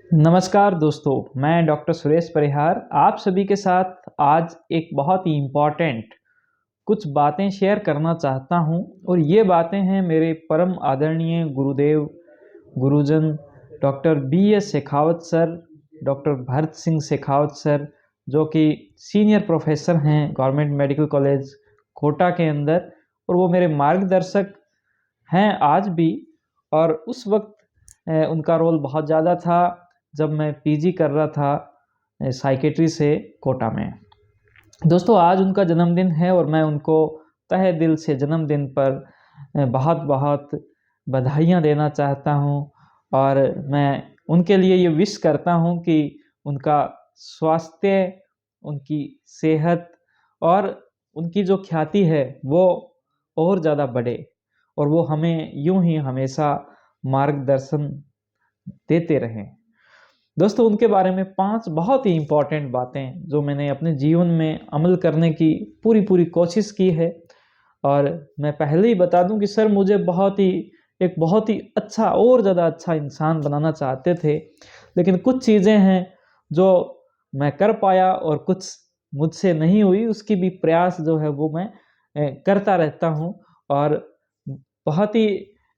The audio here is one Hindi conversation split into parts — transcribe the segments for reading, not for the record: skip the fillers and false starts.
नमस्कार दोस्तों, मैं डॉक्टर सुरेश परिहार आप सभी के साथ आज एक बहुत ही इम्पॉर्टेंट कुछ बातें शेयर करना चाहता हूं। और ये बातें हैं मेरे परम आदरणीय गुरुदेव गुरुजन doctor B.S. Shekhawat sir, doctor Bharat Singh Shekhawat sir, जो कि सीनियर प्रोफेसर हैं गवर्नमेंट मेडिकल कॉलेज कोटा के अंदर, और वो मेरे मार्गदर्शक हैं आज भी। और उस वक्त उनका रोल बहुत ज़्यादा था जब मैं पीजी कर रहा था साइकेट्री से कोटा में। दोस्तों, आज उनका जन्मदिन है और मैं उनको तहे दिल से जन्मदिन पर बहुत बहुत बधाइयाँ देना चाहता हूँ। और मैं उनके लिए ये विश करता हूँ कि उनका स्वास्थ्य, उनकी सेहत और उनकी जो ख्याति है वो और ज़्यादा बढ़े, और वो हमें यूं ही हमेशा मार्गदर्शन देते रहें। दोस्तों, उनके बारे में 5 बहुत ही इम्पॉर्टेंट बातें जो मैंने अपने जीवन में अमल करने की पूरी कोशिश की है। और मैं पहले ही बता दूं कि सर मुझे एक बहुत ही अच्छा और ज़्यादा अच्छा इंसान बनाना चाहते थे, लेकिन कुछ चीज़ें हैं जो मैं कर पाया और कुछ मुझसे नहीं हुई। उसकी भी प्रयास जो है वो मैं करता रहता हूँ। और बहुत ही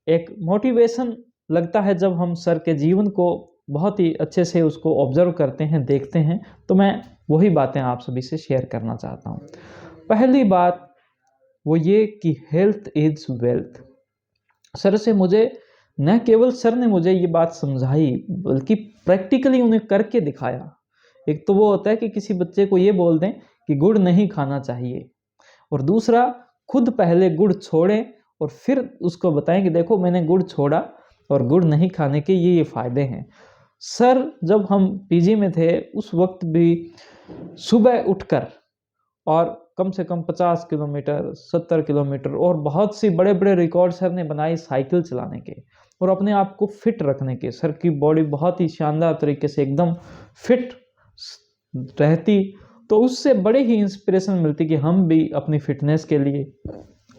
एक मोटिवेशन लगता है जब हम सर के जीवन को बहुत ही अच्छे से उसको ऑब्जर्व करते हैं, देखते हैं। तो मैं वही बातें आप सभी से शेयर करना चाहता हूँ। पहली बात वो ये कि हेल्थ इज वेल्थ। सर से मुझे न केवल सर ने मुझे ये बात समझाई, बल्कि प्रैक्टिकली उन्हें करके दिखाया। एक तो वो होता है कि किसी बच्चे को ये बोल दें कि गुड़ नहीं खाना चाहिए, और दूसरा खुद पहले गुड़ छोड़ें और फिर उसको बताएं कि देखो मैंने गुड़ छोड़ा और गुड़ नहीं खाने के ये फ़ायदे हैं। सर जब हम पीजी में थे उस वक्त भी सुबह उठकर और कम से कम 50 किलोमीटर, 70 किलोमीटर और बहुत सी बड़े बड़े रिकॉर्ड सर ने बनाए साइकिल चलाने के और अपने आप को फिट रखने के। सर की बॉडी बहुत ही शानदार तरीके से एकदम फिट रहती, तो उससे बड़े ही इंस्पिरेशन मिलती कि हम भी अपनी फिटनेस के लिए,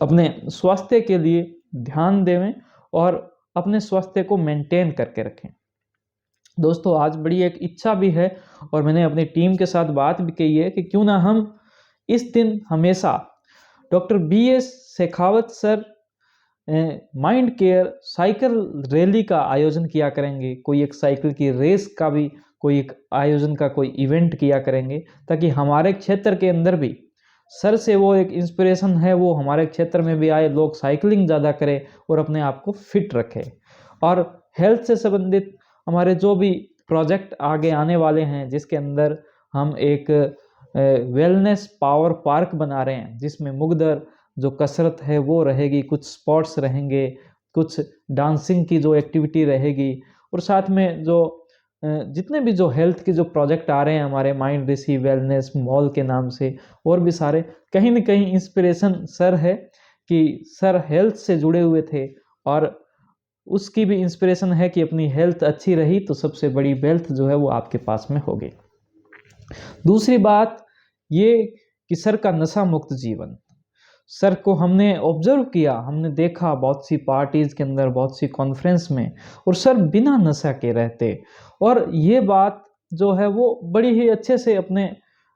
अपने स्वास्थ्य के लिए ध्यान देवें और अपने स्वास्थ्य को मेंटेन करके रखें। दोस्तों, आज बड़ी एक इच्छा भी है और मैंने अपनी टीम के साथ बात भी की है कि क्यों ना हम इस दिन हमेशा doctor B.S. Shekhawat sir mind care cycle rally का आयोजन किया करेंगे। कोई एक साइकिल की रेस का भी कोई एक आयोजन का कोई इवेंट किया करेंगे, ताकि हमारे क्षेत्र के अंदर भी सर से वो एक इंस्पिरेशन है वो हमारे क्षेत्र में भी आए, लोग साइकिलिंग ज़्यादा करें और अपने आप को फिट रखें। और हेल्थ से संबंधित हमारे जो भी प्रोजेक्ट आगे आने वाले हैं, जिसके अंदर हम एक वेलनेस पावर पार्क बना रहे हैं, जिसमें मुगदर जो कसरत है वो रहेगी, कुछ स्पोर्ट्स रहेंगे, कुछ डांसिंग की जो एक्टिविटी रहेगी, और साथ में जो जितने भी जो हेल्थ के जो प्रोजेक्ट आ रहे हैं हमारे माइंड ऋषि वेलनेस मॉल के नाम से, और भी सारे, कहीं न कहीं इंस्पिरेशन सर है कि सर हेल्थ से जुड़े हुए थे और उसकी भी इंस्पिरेशन है कि अपनी हेल्थ अच्छी रही तो सबसे बड़ी वेल्थ जो है वो आपके पास में होगी। दूसरी बात ये कि सर का नशा मुक्त जीवन। सर को हमने ऑब्जर्व किया, हमने देखा बहुत सी पार्टीज के अंदर, बहुत सी कॉन्फ्रेंस में, और सर बिना नशा के रहते। और ये बात जो है वो बड़ी ही अच्छे से अपने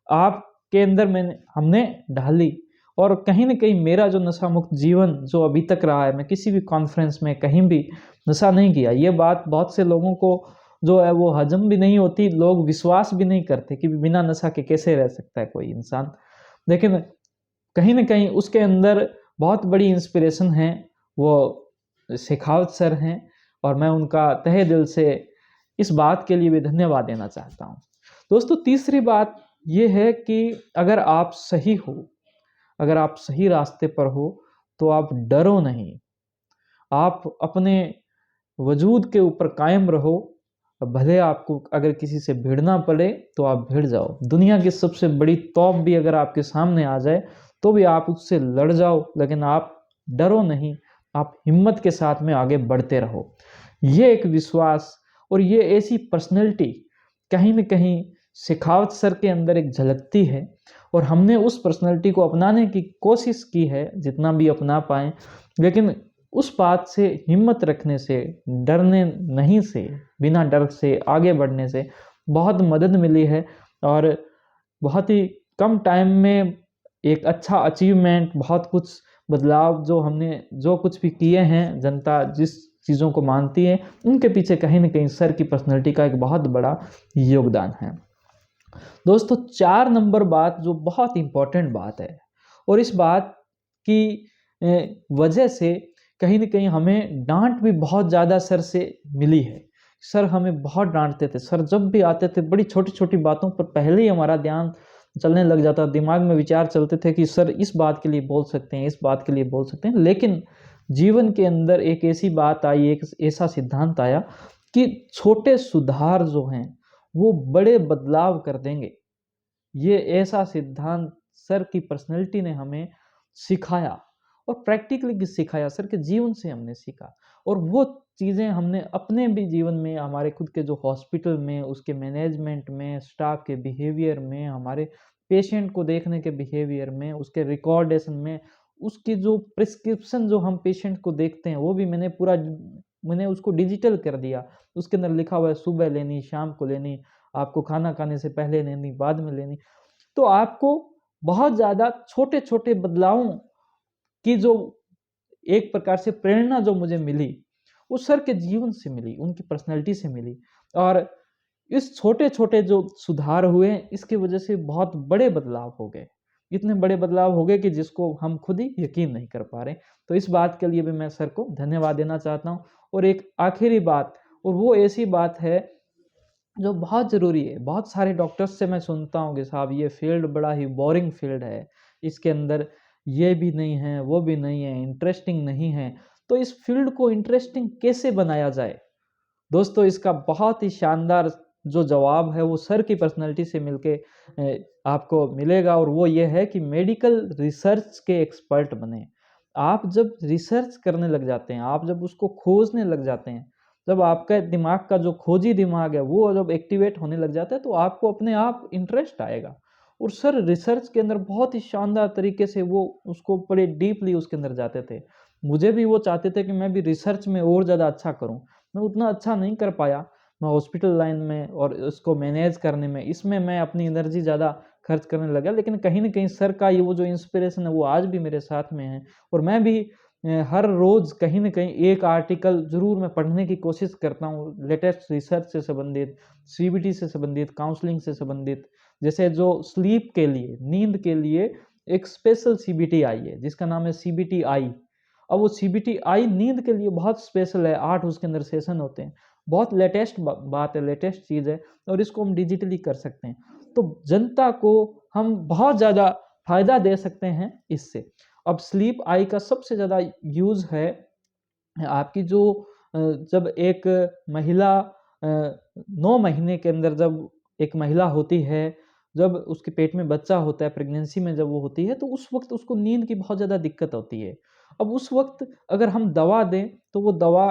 आप के अंदर हमने ढाली। और कहीं न कहीं मेरा जो नशा मुक्त जीवन जो अभी तक रहा है, मैं किसी भी कॉन्फ्रेंस में कहीं भी नशा नहीं किया। ये बात बहुत से लोगों को जो है वो हजम भी नहीं होती, लोग विश्वास भी नहीं करते कि बिना नशा के कैसे रह सकता है कोई इंसान। लेकिन कहीं न कहीं उसके अंदर बहुत बड़ी इंस्पिरेशन है वो शेखावत सर हैं, और मैं उनका तहे दिल से इस बात के लिए भी धन्यवाद देना चाहता हूँ। दोस्तों, तीसरी बात ये है कि अगर आप सही हो, अगर आप सही रास्ते पर हो, तो आप डरो नहीं। आप अपने वजूद के ऊपर कायम रहो। भले आपको अगर किसी से भिड़ना पड़े तो आप भिड़ जाओ। दुनिया की सबसे बड़ी तौप भी अगर आपके सामने आ जाए तो भी आप उससे लड़ जाओ, लेकिन आप डरो नहीं, आप हिम्मत के साथ में आगे बढ़ते रहो। ये एक विश्वास और ये ऐसी पर्सनैलिटी कहीं न कहीं शेखावत सर के अंदर एक झलकती है, और हमने उस पर्सनैलिटी को अपनाने की कोशिश की है जितना भी अपना पाएँ। लेकिन उस बात से हिम्मत रखने से, डरने नहीं से, बिना डर से आगे बढ़ने से बहुत मदद मिली है। और बहुत ही कम टाइम में एक अच्छा अचीवमेंट, बहुत कुछ बदलाव जो हमने जो कुछ भी किए हैं, जनता जिस चीज़ों को मानती है, उनके पीछे कहीं न कहीं सर की पर्सनैलिटी का एक बहुत बड़ा योगदान है। दोस्तों 4 नंबर बात जो बहुत इम्पोर्टेंट बात है, और इस बात की वजह से कहीं न कहीं हमें डाँट भी बहुत ज़्यादा सर से मिली है। सर हमें बहुत डाँटते थे। सर जब भी आते थे बड़ी छोटी-छोटी बातों पर पहले ही हमारा ध्यान चलने लग जाता, दिमाग में विचार चलते थे कि सर इस बात के लिए बोल सकते हैं, इस बात के लिए बोल सकते हैं। लेकिन जीवन के अंदर एक ऐसी बात आई, एक ऐसा सिद्धांत आया कि छोटे सुधार जो हैं, वो बड़े बदलाव कर देंगे। ये ऐसा सिद्धांत सर की पर्सनैलिटी ने हमें सिखाया, और प्रैक्टिकली भी सिखाया, सर के जीवन से हमने सीखा। और वो चीज़ें हमने अपने भी जीवन में, हमारे खुद के जो हॉस्पिटल में, उसके मैनेजमेंट में, स्टाफ के बिहेवियर में, हमारे पेशेंट को देखने के बिहेवियर में, उसके रिकॉर्डेशन में, उसकी जो प्रिस्क्रिप्शन जो हम पेशेंट को देखते हैं, वो भी मैंने उसको डिजिटल कर दिया। उसके अंदर लिखा हुआ है सुबह लेनी, शाम को लेनी, आपको खाना खाने से पहले लेनी, बाद में लेनी। तो आपको बहुत ज़्यादा छोटे-छोटे बदलावों की जो एक प्रकार से प्रेरणा जो मुझे मिली, वो सर के जीवन से मिली, उनकी पर्सनैलिटी से मिली। और इस छोटे-छोटे जो सुधार हुए, इसकी वजह से बहुत बड़े बदलाव हो गए। इतने बड़े बदलाव हो गए कि जिसको हम खुद ही यकीन नहीं कर पा रहे। तो इस बात के लिए भी मैं सर को धन्यवाद देना चाहता हूँ। और एक आखिरी बात, और वो ऐसी बात है जो बहुत ज़रूरी है। बहुत सारे डॉक्टर्स से मैं सुनता हूँ कि साहब ये फ़ील्ड बड़ा ही बोरिंग फ़ील्ड है, इसके अंदर ये भी नहीं है, वो भी नहीं है, इंटरेस्टिंग नहीं है। तो इस फ़ील्ड को इंटरेस्टिंग कैसे बनाया जाए? दोस्तों इसका बहुत ही शानदार जो जवाब है वो सर की पर्सनैलिटी से मिलके आपको मिलेगा, और वो ये है कि मेडिकल रिसर्च के एक्सपर्ट बनें। आप जब रिसर्च करने लग जाते हैं, आप जब उसको खोजने लग जाते हैं, जब आपका दिमाग का जो खोजी दिमाग है वो जब एक्टिवेट होने लग जाता है, तो आपको अपने आप इंटरेस्ट आएगा। और सर रिसर्च के अंदर बहुत ही शानदार तरीके से वो उसको बड़े डीपली उसके अंदर जाते थे। मुझे भी वो चाहते थे कि मैं भी रिसर्च में और ज़्यादा अच्छा करूँ। मैं उतना अच्छा नहीं कर पाया। मैं हॉस्पिटल लाइन में और इसको मैनेज करने में, इसमें मैं अपनी एनर्जी ज़्यादा खर्च करने लगा। लेकिन कहीं न कहीं सर का ये वो जो इंस्पिरेशन है वो आज भी मेरे साथ में है। और मैं भी हर रोज़ कहीं न कहीं एक आर्टिकल ज़रूर मैं पढ़ने की कोशिश करता हूँ, लेटेस्ट रिसर्च से संबंधित, सीबीटी से संबंधित, काउंसलिंग से संबंधित। जैसे जो स्लीप के लिए, नींद के लिए एक स्पेशल सीबीटी आई है, जिसका नाम है सीबीटी आई। अब वो सीबीटी आई नींद के लिए बहुत स्पेशल है, 8 उसके अंदर सेशन होते हैं। बहुत लेटेस्ट बात है, लेटेस्ट चीज़ है, और इसको हम डिजिटली कर सकते हैं। तो जनता को हम बहुत ज़्यादा फ़ायदा दे सकते हैं इससे। अब स्लीप आई का सबसे ज़्यादा यूज़ है आपकी जो जब एक महिला 9 महीने के अंदर जब एक महिला होती है, जब उसके पेट में बच्चा होता है, प्रेगनेंसी में जब वो होती है, तो उस वक़्त उसको नींद की बहुत ज़्यादा दिक्कत होती है। अब उस वक़्त अगर हम दवा दें, तो वो दवा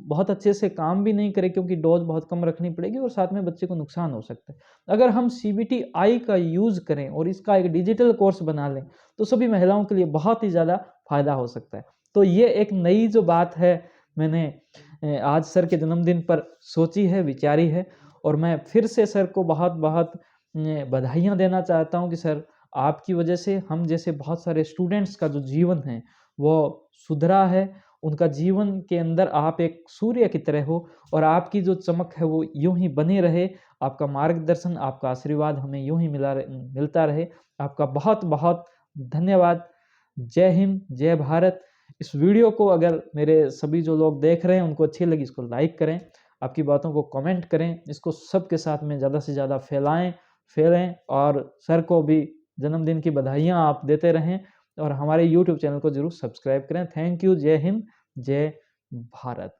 बहुत अच्छे से काम भी नहीं करेगी, क्योंकि डोज़ बहुत कम रखनी पड़ेगी और साथ में बच्चे को नुकसान हो सकता है। अगर हम सीबीटी आई का यूज़ करें और इसका एक डिजिटल कोर्स बना लें, तो सभी महिलाओं के लिए बहुत ही ज़्यादा फ़ायदा हो सकता है। तो ये एक नई जो बात है, मैंने आज सर के जन्मदिन पर सोची है, विचारी है, और मैं फिर से सर को बहुत-बहुत बधाइयाँ देना चाहता हूँ कि सर आपकी वजह से हम जैसे बहुत सारे स्टूडेंट्स का जो जीवन है वो सुधरा है। उनका जीवन के अंदर आप एक सूर्य की तरह हो, और आपकी जो चमक है वो यूँ ही बनी रहे। आपका मार्गदर्शन, आपका आशीर्वाद हमें यूँ ही मिलता रहे। आपका बहुत-बहुत धन्यवाद। जय हिंद, जय भारत। इस वीडियो को अगर मेरे सभी जो लोग देख रहे हैं उनको अच्छी लगी, इसको लाइक करें, आपकी बातों को कमेंट करें, इसको सबके साथ में ज़्यादा से ज़्यादा फैलें, और सर को भी जन्मदिन की बधाइयाँ आप देते रहें, और हमारे यूट्यूब चैनल को ज़रूर सब्सक्राइब करें। Thank you. जय हिंद, जय भारत।